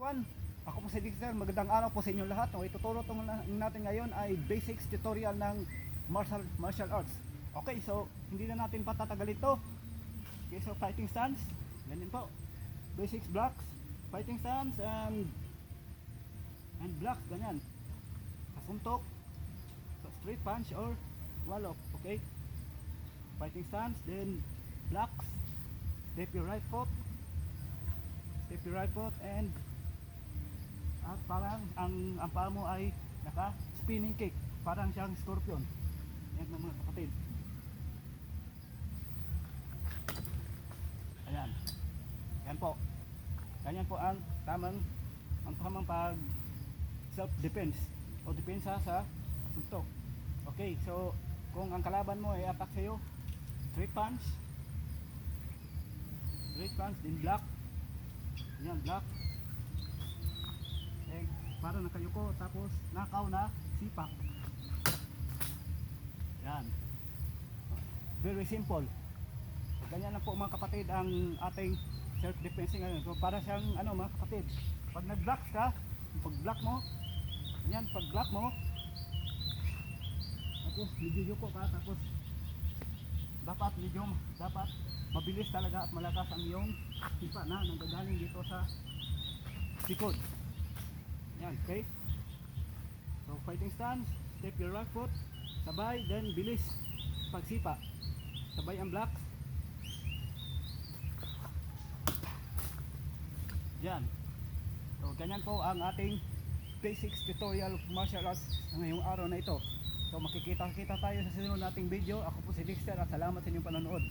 everyone, ako po si Dexter. Magandang araw po sa inyo lahat. Ituturo natin ngayon ay basics tutorial ng martial arts. Okay, so hindi na natin patatagal ito. Okay, so fighting stance, ganyan po. Basics blocks, fighting stance and blocks, ganyan. Kasuntok, so straight punch or wallop, okay. Fighting stance, then blocks, step your right foot, and parang ang paa mo ay naka spinning kick, parang siyang scorpion. Yan mga kapatid. Ayan. Yan po. Ganyan po ang tamang pag self defense o depensa sa suntok. Okay, so kung ang kalaban mo ay attack sa'yo, straight punch, then block. Yan, block. Eh, para nakayuko, tapos nakaw na sipak. Yan. Very simple. Ganyan lang po mga kapatid ang ating self-defense ngayon. So para siyang mga kapatid, pag nag-block ka, pag-block mo, yan, pag-block mo, tapos medyo ka, tapos dapat mabilis talaga at malakas ang iyong sipa na nanggagaling dito sa likod. Yan, okay. So fighting stance, step your right foot, sabay, then bilis pagsipa, sabay ang blocks. Yan. So ganyan po ang ating basics tutorial of martial arts ngayong araw na ito. So makikita-kita tayo sa susunod nating video. Ako po si Dexter at salamat sa inyong panonood.